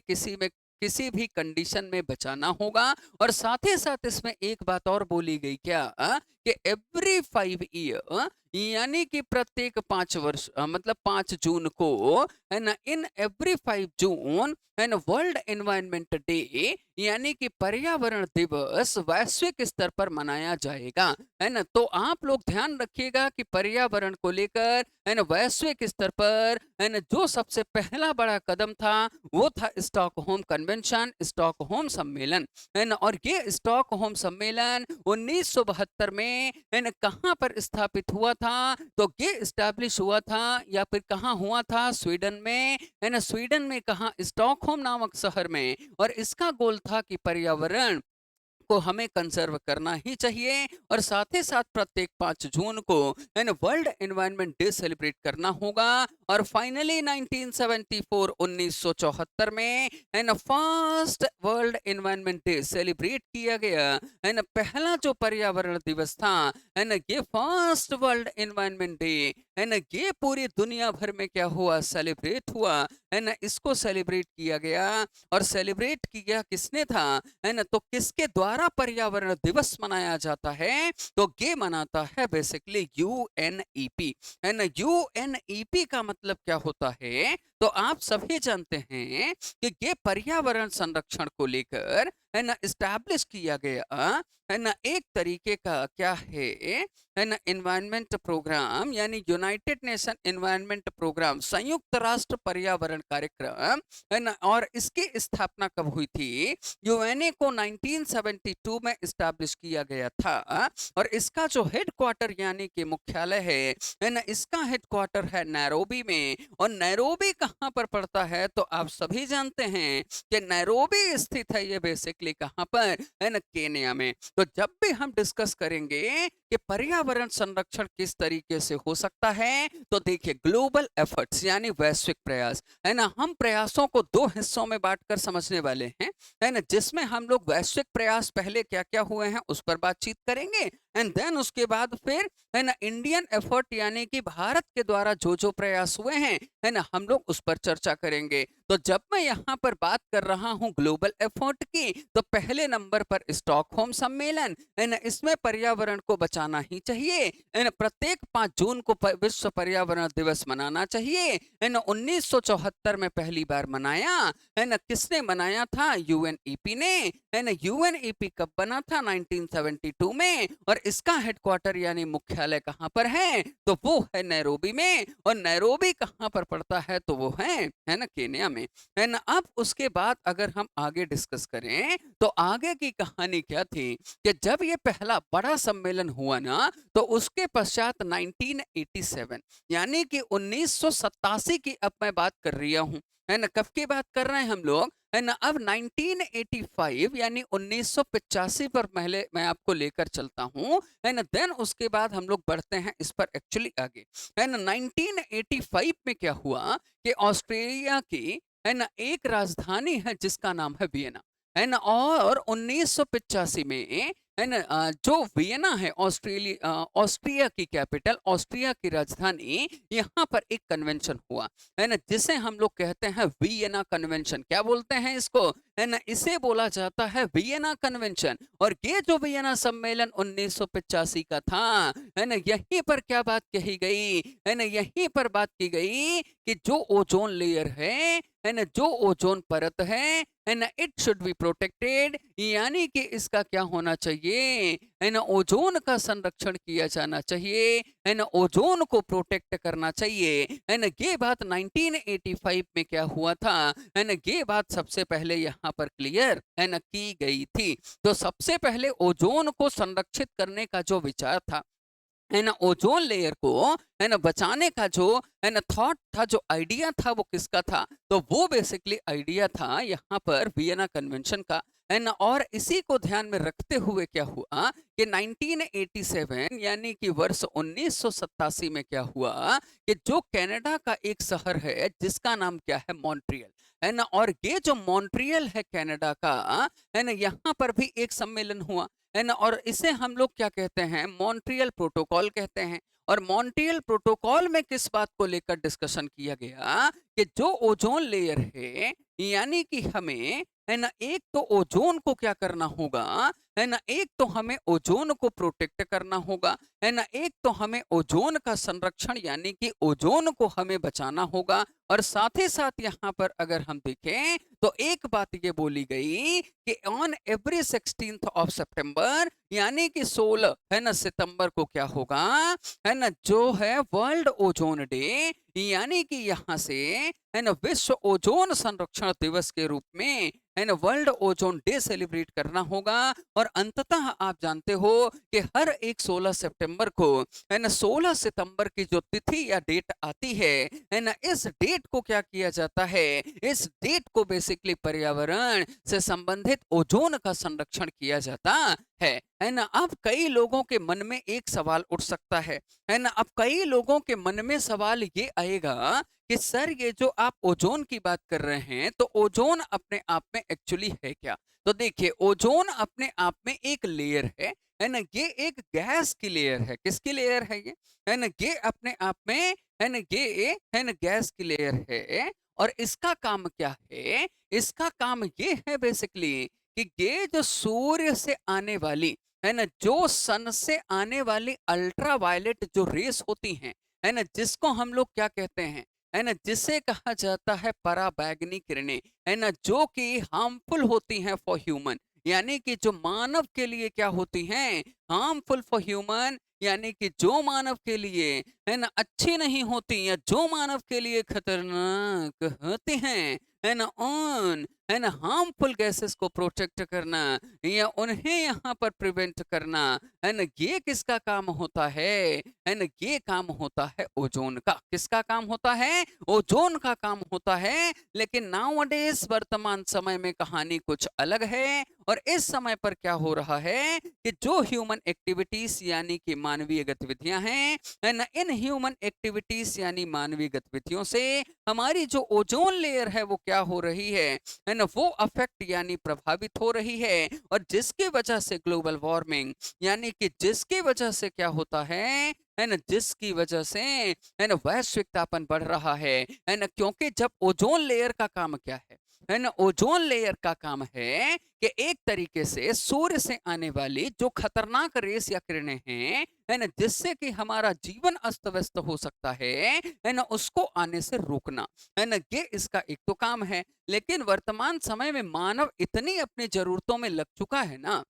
किसी भी कंडीशन में बचाना होगा। और साथ ही साथ इसमें एक बात और बोली गई क्या, कि एवरी 5 ईयर, यानी कि प्रत्येक 5 वर्ष, मतलब 5 जून को, है ना, इन एवरी 5 जून, है ना, वर्ल्ड एनवायरनमेंट डे, यानी कि पर्यावरण दिवस वैश्विक स्तर पर मनाया जाएगा, है ना। तो आप लोग ध्यान रखिएगा कि पर्यावरण को लेकर, है ना, वैश्विक स्तर पर, है ना, जो सबसे पहला बड़ा कदम था वो था स्टॉकहोम कन्वेंशन, स्टॉकहोम सम्मेलन, है ना। और ये स्टॉकहोम सम्मेलन 1972 में, है ना, कहाँ पर स्थापित हुआ था, तो ये स्टैब्लिश हुआ था, या फिर कहाँ हुआ था, स्वीडन में, है ना। स्वीडन में कहाँ, स्टॉकहोम नामक शहर में। और इसका गोल था कि पर्यावरण को हमें कंजर्व करना ही चाहिए, और साथ ही साथ प्रत्येक 5 जून को, है ना, वर्ल्ड एनवायरनमेंट डे सेलिब्रेट करना होगा। और फाइनली 1974, 1974 में, है ना, first world environment day celebrate किया गया, है ना। पहला जो पर्यावरण दिवस था, है ना, ये फर्स्ट वर्ल्ड एनवायरनमेंट डे, है ना, ये पूरी दुनिया भर में क्या हुआ, सेलिब्रेट हुआ, है ना। इसको सेलिब्रेट किया गया, और सेलिब्रेट किया किसने था, है ना, तो किसके द्वारा पर्यावरण दिवस मनाया जाता है, तो ये मनाता है बेसिकली यूएनईपी, है ना। यूएनईपी का मतलब क्या होता है, तो आप सभी जानते हैं कि ये पर्यावरण संरक्षण को लेकर, है ना, इस्टेब्लिश किया गया, है ना, एक तरीके का क्या है ना, एनवायरनमेंट प्रोग्राम, यानी यूनाइटेड नेशन एनवायरनमेंट प्रोग्राम, संयुक्त राष्ट्र पर्यावरण कार्यक्रम, है ना। और इसकी स्थापना कब हुई थी, यूएनए को 1972 में इस्टेब्लिश किया गया था। और इसका जो हेडक्वार्टर, यानी कि मुख्यालय है ना, इसका हेडक्वार्टर है नैरोबी में। और नैरोबी कहाँ पर पड़ता है, तो आप सभी जानते हैं कि नैरोबी स्थित है ये बेसिकली कहाँ पर, है ना, केन्या में। तो जब भी हम डिस्कस करेंगे कि पर्यावरण संरक्षण किस तरीके से हो सकता है, तो देखिए ग्लोबल एफर्ट्स, यानी वैश्विक प्रयास, है ना। हम प्रयासों को 2 हिस्सों में बांटकर समझने वाले हैं, है ना, जिसमें हम लोग वैश्विक प्रयास पहले क्या क्या हुए हैं उस पर बातचीत करेंगे, एंड देन उसके बाद फिर, है ना, इंडियन एफर्ट, यानी कि भारत के द्वारा जो जो प्रयास हुए हैं, है ना, हम लोग उस पर चर्चा करेंगे। तो जब मैं यहाँ पर बात कर रहा हूँ ग्लोबल एफर्ट की, तो पहले नंबर पर स्टॉकहोम सम्मेलन, है ना, इसमें पर्यावरण को बचाना ही चाहिए, है ना। प्रत्येक 5 जून को विश्व पर्यावरण दिवस मनाना चाहिए, है ना। 1974 में पहली बार मनाया, है ना। किसने मनाया था, यूएनईपी ने, है ना। यूएनईपी कब बना था, 1972 में। और इसका हेडक्वार्टर, यानी मुख्यालय कहाँ पर है, तो वो है नैरोबी में। और नैरोबी कहाँ पर पड़ता है, तो वो है ना, केन्या में, है ना। अब उसके बाद अगर हम आगे डिस्कस करें, तो आगे की कहानी क्या थी, कि जब ये पहला बड़ा सम्मेलन हुआ ना, तो उसके पश्चात 1987, यानी कि 1987 की अब मैं बात कर रहा हूँ, है ना। कब की बात कर रहे हैं हम लोग, है ना। अब 1985, यानी 1985 पर पहले मैं आपको लेकर चलता हूँ, है ना। देन उसके बाद हम लोग बढ़ते हैं इस पर एक्चुअली आगे, है ना। 1985 में क्या हुआ, कि ऑस्ट्रेलिया की, है ना, एक राजधानी है जिसका नाम है वियना, है ना। और 1985 में, है ना, जो वियना है, ऑस्ट्रिया की कैपिटल, ऑस्ट्रिया की राजधानी, यहाँ पर एक कन्वेंशन हुआ, है ना, जिसे हम लोग कहते हैं वियना कन्वेंशन। क्या बोलते हैं इसको, है ना, इसे बोला जाता है वियना कन्वेंशन। और ये जो वियना सम्मेलन 1985 का था, है ना, यहीं पर क्या बात कही गई, है ना, यहीं पर बात की गई कि जो ओजोन लेयर है ना, जो ओजोन परत है ना, इट शुड बी प्रोटेक्टेड, यानी कि इसका क्या होना चाहिए, है ना, ओजोन का संरक्षण किया जाना चाहिए, है ना, ओजोन को प्रोटेक्ट करना चाहिए, है ना। ये बात 1985 में क्या हुआ था, है ना, ये बात सबसे पहले यहाँ पर क्लियर, है ना, की गई थी। तो सबसे पहले ओजोन को संरक्षित करने का जो विचार था, है ना, ओजोन लेयर को, है ना, बचाने का जो, है ना, थॉट था, जो आइडिया था, वो किसका था, तो वो बेसिकली आइडिया था यहाँ पर वियना कन्वेंशन का, है ना। और इसी को ध्यान में रखते हुए क्या हुआ कि 1987 यानी कि वर्ष 1987 में क्या हुआ कि जो कनाडा का एक शहर है जिसका नाम क्या है, मॉन्ट्रियल, है ना। और ये जो मॉन्ट्रियल है कनाडा का, है ना, यहाँ पर भी एक सम्मेलन हुआ, है ना। और इसे हम लोग क्या कहते हैं, मॉन्ट्रियल प्रोटोकॉल कहते हैं। और मॉन्ट्रियल प्रोटोकॉल में किस बात को लेकर डिस्कशन किया गया कि जो ओजोन लेयर है, यानी कि हमें, है ना, एक तो ओजोन को क्या करना होगा, है ना, एक तो हमें ओजोन को प्रोटेक्ट करना होगा, है ना, एक तो हमें ओजोन का संरक्षण यानी कि ओजोन को हमें बचाना होगा। और साथ ही साथ यहाँ पर अगर हम देखें तो एक बात ये बोली गई कि ऑन एवरी 16th ऑफ सितंबर यानी कि 16, है ना, सितंबर को क्या होगा, है ना, जो है वर्ल्ड ओजोन डे, यानी कि यहाँ से, है ना, विश्व ओजोन संरक्षण दिवस के रूप में, है ना, वर्ल्ड ओजोन डे सेलिब्रेट करना होगा। और अंततः आप जानते हो कि हर एक 16 सितंबर को, है ना, 16 सितंबर की जो तिथि या डेट आती है ना, इस डेट को क्या किया जाता है, इस डेट को बेसिकली पर्यावरण से संबंधित ओजोन का संरक्षण किया जाता है ना। अब कई लोगों के मन में एक सवाल उठ सकता है ना। अब कई लोगों के मन में सवाल ये आएगा कि सर ये जो आप ओजोन की बात कर रहे हैं तो ओजोन अपने आप में एक्चुअली है क्या। तो देखिए, ओजोन अपने आप में एक लेयर है ना। ये एक गैस की लेयर है। किसकी लेयर है ये, है ना, ये अपने आप में, है ना, ये, है ना, गैस की लेयर है। और इसका काम क्या है, इसका काम ये है बेसिकली कि ये जो सूर्य से आने वाली, है ना, जो सन से आने वाली अल्ट्रा वायलेट जो रेस होती हैं, है ना, जिसको हम लोग क्या कहते हैं, है ना, जिसे कहा जाता है पराबैंगनी किरणें, है ना, जो कि हार्मफुल होती हैं फॉर ह्यूमन, यानी कि जो मानव के लिए क्या होती हैं, हार्मफुल फॉर ह्यूमन, यानी कि जो मानव के लिए, है ना, अच्छी नहीं होती या जो मानव के लिए खतरनाक होती हैं, है ना, उन, है ना, हार्मफुल गैसेस को प्रोटेक्ट करना या उन्हें यहाँ पर प्रिवेंट करना, है ना, ये किसका काम होता है ना, ये काम होता है ओजोन का। किसका काम होता है, ओजोन का काम होता है। लेकिन नाउअडेज वर्तमान समय में कहानी कुछ अलग है। और इस समय पर क्या हो रहा है कि जो ह्यूमन एक्टिविटीज यानी कि मानवीय गतिविधियां हैं, है ना, इन ह्यूमन एक्टिविटीज यानी मानवीय गतिविधियों से हमारी जो ओजोन लेयर है वो क्या हो रही है ना, वो अफेक्ट यानी प्रभावित हो रही है। और जिसकी वजह से ग्लोबल वार्मिंग यानी कि जिसकी वजह से क्या होता है ना, जिसकी वजह से, है ना, वैश्विक तापन बढ़ रहा है ना। क्योंकि जब ओजोन लेयर का काम क्या है ना, ओजोन लेयर का काम है कि एक तरीके से सूर्य से आने वाली जो खतरनाक रेस या किरणें हैं, है ना, जिससे कि हमारा जीवन अस्त व्यस्त हो सकता है ना, उसको आने से रोकना, है ना, ये इसका एक तो काम है। लेकिन वर्तमान समय में मानव इतनी अपनी जरूरतों में लग चुका है ना,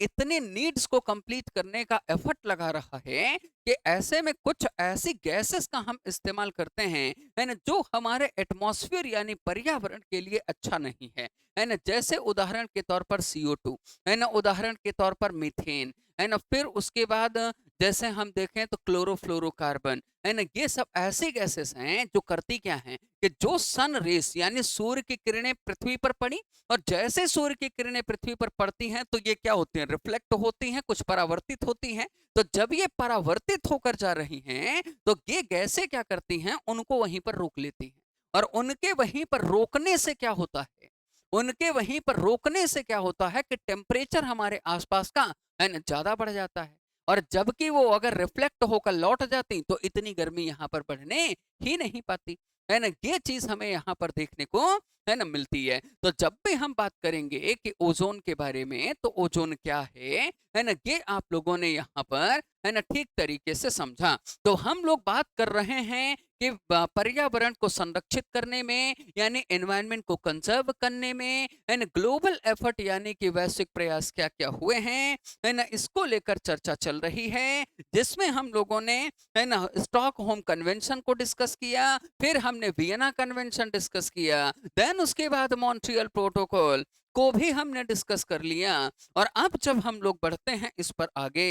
इतने नीड्स को कंप्लीट करने का एफर्ट लगा रहा है कि ऐसे में कुछ ऐसी गैसेस का हम इस्तेमाल करते हैं, है ना, जो हमारे एटमॉस्फेयर यानी पर्यावरण के लिए अच्छा नहीं है ना। जैसे उदाहरण के तौर पर CO2, है ना, उदाहरण के तौर पर मीथेन, है ना, फिर उसके बाद जैसे हम देखें तो क्लोरोफ्लोरोकार्बन, है ना, ये सब ऐसी गैसेस हैं जो करती क्या हैं कि जो सन रेस यानी सूर्य की किरणें पृथ्वी पर पड़ी, और जैसे सूर्य की किरणें पृथ्वी पर पड़ती हैं तो ये क्या होती हैं, रिफ्लेक्ट होती हैं, कुछ परावर्तित होती हैं। तो जब ये परावर्तित होकर जा रही हैं तो ये गैसें क्या करती हैं, उनको वहीं पर रोक लेती हैं। और उनके वहीं पर रोकने से क्या होता है, उनके वहीं पर रोकने से क्या होता है कि टेम्परेचर हमारे आसपास का, है ना, ज्यादा बढ़ जाता है। और जबकि वो अगर रिफ्लेक्ट होकर लौट जाती तो इतनी गर्मी यहाँ पर बढ़ने ही नहीं पाती, है ना। ये चीज हमें यहाँ पर देखने को, है ना, मिलती है। तो जब भी हम बात करेंगे कि ओजोन के बारे में तो ओजोन क्या है ना, ये आप लोगों ने यहाँ पर, है ना, ठीक तरीके से समझा। तो हम लोग बात कर रहे हैं कि पर्यावरण को संरक्षित करने में यानी एनवायरनमेंट को कंजर्व करने में, है ना, ग्लोबल एफर्ट यानी कि वैश्विक प्रयास क्या क्या हुए हैं, है ना, इसको लेकर चर्चा चल रही है। जिसमें हम लोगों ने, है ना, स्टॉकहोम कन्वेंशन को डिस्कस किया, फिर हमने वियना कन्वेंशन डिस्कस किया, देन उसके बाद मॉन्ट्रियल प्रोटोकॉल को भी हमने डिस्कस कर लिया। और अब जब हम लोग बढ़ते हैं इस पर आगे,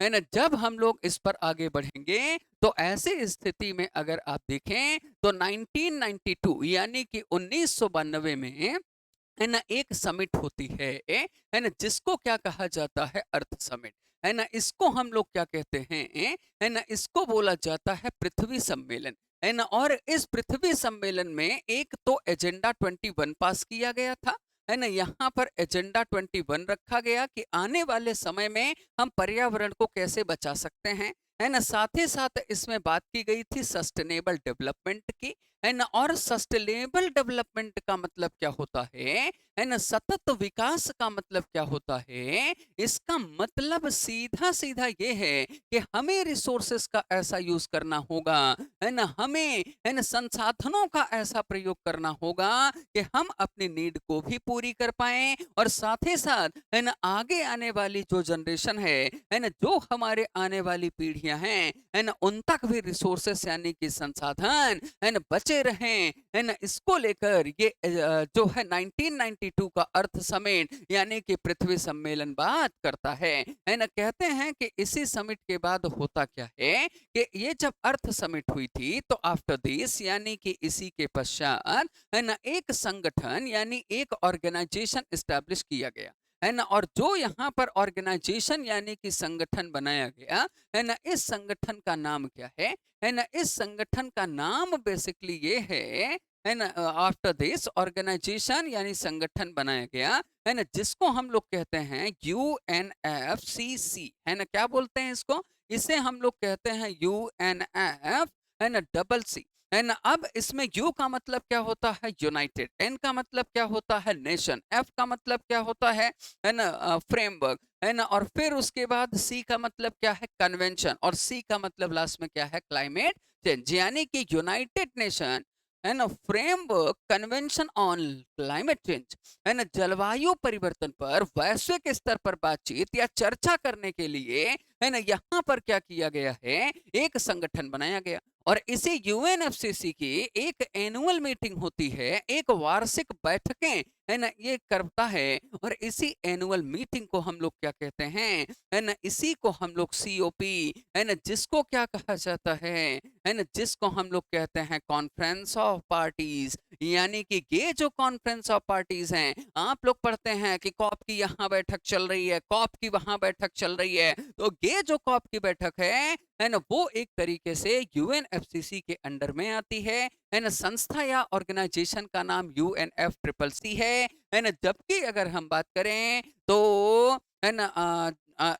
है ना, जब हम लोग इस पर आगे बढ़ेंगे तो ऐसी स्थिति में अगर आप देखें तो 1992 यानी कि 1992 में है ना, एक समिट होती है ना, जिसको क्या कहा जाता है, अर्थ समिट, है ना। इसको हम लोग क्या कहते हैं, है ना, इसको बोला जाता है पृथ्वी सम्मेलन, है ना। और इस पृथ्वी सम्मेलन में एक तो एजेंडा 21 पास किया गया था, है ना। यहाँ पर एजेंडा 21 रखा गया कि आने वाले समय में हम पर्यावरण को कैसे बचा सकते हैं, है ना। साथ ही साथ इसमें बात की गई थी सस्टेनेबल डेवलपमेंट की, है ना। और सस्टेनेबल डेवलपमेंट का मतलब क्या होता है ना, सतत विकास का मतलब क्या होता है, इसका मतलब सीधा सीधा ये है कि हमें रिसोर्सेस का ऐसा यूज करना होगा, है ना, हमें, है ना, संसाधनों का ऐसा प्रयोग करना होगा कि हम अपनी नीड को भी पूरी कर पाएं, और साथ ही साथ, है ना, आगे आने वाली जो जनरेशन है ना, जो हमारे आने वाली पीढ़ियां हैं, है ना, उन तक भी रिसोर्सेस यानी कि संसाधन, है ना, बचे रहें, है ना। इसको लेकर ये जो है 1992 का अर्थ समिट यानी कि पृथ्वी सम्मेलन बात करता है ना। कहते हैं कि इसी समिट के बाद होता क्या है कि ये जब अर्थ समिट हुई थी तो आफ्टर दिस यानी कि इसी के पश्चात, है ना, एक संगठन यानी एक ऑर्गेनाइजेशन एस्टेब्लिश किया गया, है ना। और जो यहाँ पर ऑर्गेनाइजेशन यानी कि संगठन बनाया गया, है ना, इस संगठन का नाम क्या है ना, इस संगठन का नाम बेसिकली ये है ना, आफ्टर दिस ऑर्गेनाइजेशन यानी संगठन बनाया गया, है ना, जिसको हम लोग कहते हैं UNFCC, है ना। क्या बोलते हैं इसको, इसे हम लोग कहते हैं UNF, है ना, डबल सी, है ना। अब इसमें यू का मतलब क्या होता है, यूनाइटेड, एन का मतलब क्या होता है, नेशन, एफ का मतलब क्या होता है ना, फ्रेमवर्क, है ना। और फिर उसके बाद सी का मतलब क्या है, कन्वेंशन, और सी का मतलब लास्ट में क्या है, क्लाइमेट चेंज, यानी कि यूनाइटेड नेशन, है ना, framework convention on climate change, है ना, जलवायु परिवर्तन पर वैश्विक स्तर पर बातचीत या चर्चा करने के लिए, है ना, यहाँ पर क्या किया गया है, एक संगठन बनाया गया। और इसी यूएनएफसीसी की एक एनुअल मीटिंग होती है, एक वार्षिक बैठकें, है ना, ये करता है। और इसी एनुअल मीटिंग को हम लोग क्या कहते हैं, है ना, इसी को हम लोग COP, है ना, जिसको क्या कहा जाता है ना, जिसको हम लोग कहते हैं कॉन्फ्रेंस ऑफ पार्टीज, यानी कि ये जो कॉन्फ्रेंस ऑफ पार्टीज हैं, आप लोग पढ़ते हैं कि कॉप की यहाँ बैठक चल रही है, कॉप की वहां बैठक चल रही है, तो ये जो कॉप की बैठक है ना, वो एक तरीके से UNFCC के अंडर में आती है ना। संस्था या ऑर्गेनाइजेशन का नाम UNFCCC है ना। जबकि अगर हम बात करें तो, है ना,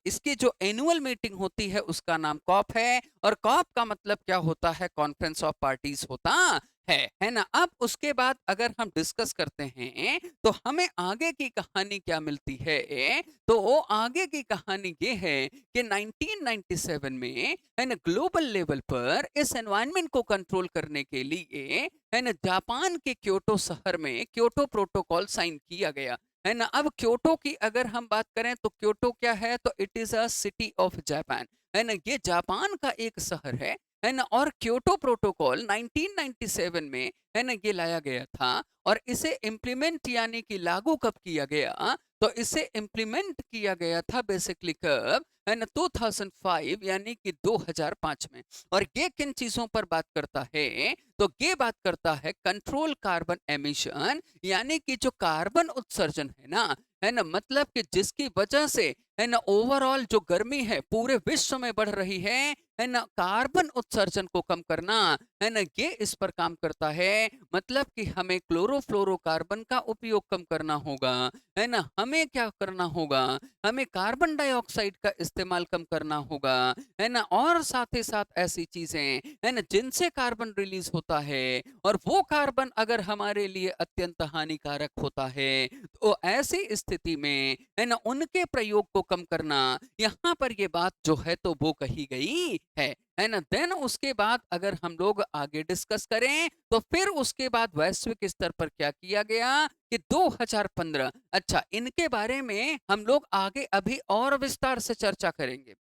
इसकी जो एनुअल मीटिंग होती है उसका नाम कॉप है, और कॉप का मतलब क्या होता है, कॉन्फ्रेंस ऑफ पार्टीज होता है ना। अब उसके बाद अगर हम डिस्कस करते हैं तो हमें आगे की कहानी क्या मिलती है, तो वो आगे की कहानी ये है कि 1997 में, है ना, ग्लोबल लेवल पर इस एनवायरनमेंट को कंट्रोल करने के लिए, है ना, जापान के क्योटो शहर में क्योटो प्रोटोकॉल साइन किया गया, है ना। अब क्योटो की अगर हम बात करें तो क्योटो क्या है, तो it is a city of Japan, है ना, ये जापान का एक शहर है ना। और क्योटो प्रोटोकॉल 1997 में, है ना, ये लाया गया था। और इसे इम्प्लीमेंट यानी कि लागू कब किया गया, तो इसे इम्प्लीमेंट किया गया था बेसिकली कब, है ना, 2005 यानी कि 2005 में। और ये किन चीजों पर बात करता है, तो ये बात करता है कंट्रोल कार्बन एमिशन, यानी कि जो कार्बन उत्सर्जन है ना, मतलब कि जिसकी वजह से, है ना, ओवरऑल जो गर्मी है पूरे विश्व में बढ़ रही है ना, कार्बन उत्सर्जन को कम करना, है ना, ये इस पर काम करता है। मतलब कि हमें क्लोरोफ्लोरोकार्बन का उपयोग कम करना होगा, है ना, हमें क्या करना होगा, हमें कार्बन डाइऑक्साइड का इस्तेमाल कम करना होगा, है ना। और साथ ही साथ ऐसी चीजें, है ना, जिनसे कार्बन रिलीज होता है, और वो कार्बन अगर हमारे लिए अत्यंत हानिकारक होता है, तो ऐसी स्थिति में, है ना, उनके प्रयोग को कम करना, यहाँ पर ये बात जो है तो वो कही गई है ना। देन उसके बाद अगर हम लोग आगे डिस्कस करें तो फिर उसके बाद वैश्विक स्तर पर क्या किया गया कि 2015, अच्छा, इनके बारे में हम लोग आगे अभी और विस्तार से चर्चा करेंगे,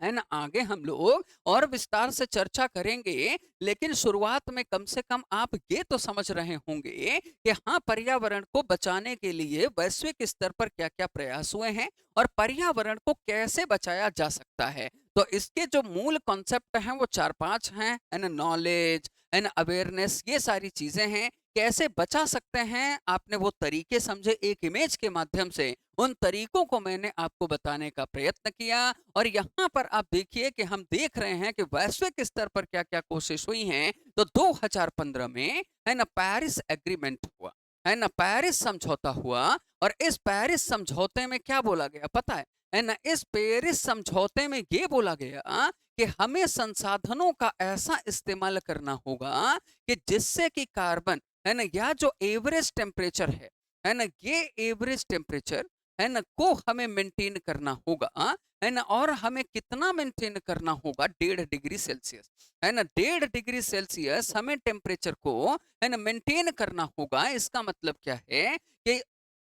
है ना, आगे हम लोग और विस्तार से चर्चा करेंगे। लेकिन शुरुआत में कम से कम आप ये तो समझ रहे होंगे कि हाँ, पर्यावरण को बचाने के लिए वैश्विक स्तर पर क्या क्या प्रयास हुए हैं और पर्यावरण को कैसे बचाया जा सकता है। तो इसके जो मूल कॉन्सेप्ट हैं वो चार पांच हैं, है ना, नॉलेज, है ना, अवेयरनेस, ये सारी चीजें हैं। कैसे बचा सकते हैं, आपने वो तरीके समझे एक इमेज के माध्यम से, उन तरीकों को मैंने आपको बताने का प्रयत्न किया। और यहाँ पर आप देखिए कि हम देख रहे हैं कि वैश्विक स्तर पर क्या-क्या कोशिश हुई हैं। तो 2015 में है ना पेरिस एग्रीमेंट हुआ, है ना पेरिस समझौता हुआ। और इस पेरिस समझौते में क्या बोला गया पता है ना? इस पेरिस समझौते में ये बोला गया कि हमें संसाधनों का ऐसा इस्तेमाल करना होगा कि जिससे कि कार्बन है ना, या जो एवरेज टेम्परेचर है ना, ये एवरेज टेम्परेचर है ना को हमें मेंटेन करना होगा, है ना। और हमें कितना मेंटेन करना होगा? 1.5 डिग्री सेल्सियस, है ना। 1.5 डिग्री सेल्सियस हमें टेम्परेचर को है ना मेंटेन करना होगा। इसका मतलब क्या है कि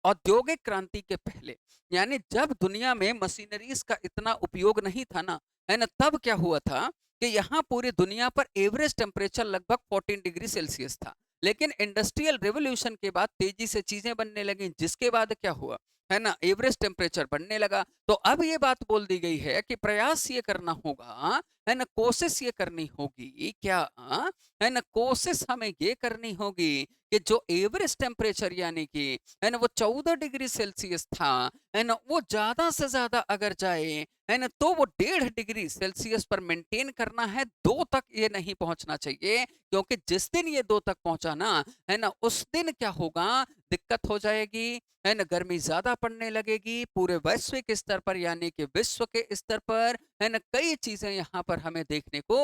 औद्योगिक क्रांति के पहले, यानी जब दुनिया में मशीनरीज का इतना उपयोग नहीं था ना, है ना, तब क्या हुआ था कि यहाँ पूरी दुनिया पर एवरेज टेम्परेचर लगभग 14 डिग्री सेल्सियस था। लेकिन इंडस्ट्रियल रेवोल्यूशन के बाद तेजी से चीजें बनने लगी, जिसके बाद क्या हुआ, है ना, एवरेज टेम्परेचर बढ़ने लगा। तो अब ये बात बोल दी गई है कि प्रयास ये करना होगा, है ना, कोशिश ये करनी होगी क्या, है ना, कोशिश हमें ये करनी होगी कि जो एवरेज टेम्परेचर यानी कि है ना वो 14 डिग्री सेल्सियस था, है ना, वो ज्यादा से ज्यादा अगर जाए, है ना, तो वो 1.5 डिग्री सेल्सियस पर मेंटेन करना है। 2 तक ये नहीं पहुंचना चाहिए, क्योंकि जिस दिन ये 2 तक पहुंचा ना, है ना, उस दिन क्या होगा, दिक्कत हो जाएगी, है ना, गर्मी ज्यादा पड़ने लगेगी पूरे वैश्विक स्तर पर, यानी कि विश्व के स्तर पर, है ना। कई चीजें यहाँ पर हमें देखने को,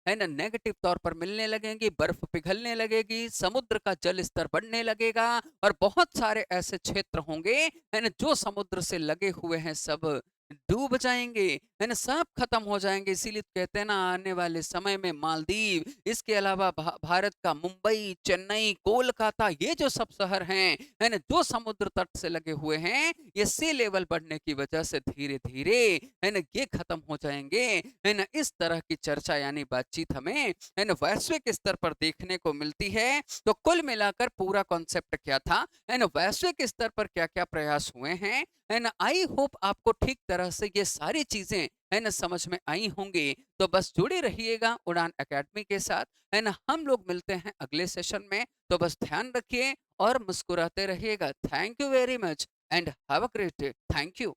है ना, नेगेटिव तौर पर मिलने लगेंगी, बर्फ पिघलने लगेगी, समुद्र का जल स्तर बढ़ने लगेगा, और बहुत सारे ऐसे क्षेत्र होंगे, है ना, जो समुद्र से लगे हुए हैं, सब डूब जाएंगे, है ना, सब खत्म हो जाएंगे। इसीलिए तो कहते हैं ना, आने वाले समय में मालदीव, इसके अलावा भारत का मुंबई, चेन्नई, कोलकाता, ये जो सब शहर हैं, है ना, जो समुद्र तट से लगे हुए हैं, ये सी लेवल बढ़ने की वजह से धीरे धीरे, है ना, ये खत्म हो जाएंगे, है ना। इस तरह की चर्चा यानी बातचीत हमें, है ना, वैश्विक स्तर पर देखने को मिलती है। तो कुल मिलाकर पूरा कॉन्सेप्ट क्या था, है ना, वैश्विक स्तर पर क्या क्या प्रयास हुए हैं, है ना। आई होप आपको ठीक तरह से ये सारी चीजें, है ना, समझ में आई होंगी। तो बस जुड़े रहिएगा उड़ान एकेडमी के साथ, है ना। हम लोग मिलते हैं अगले सेशन में, तो बस ध्यान रखिए और मुस्कुराते रहिएगा। Thank you very much and have a great day. Thank you.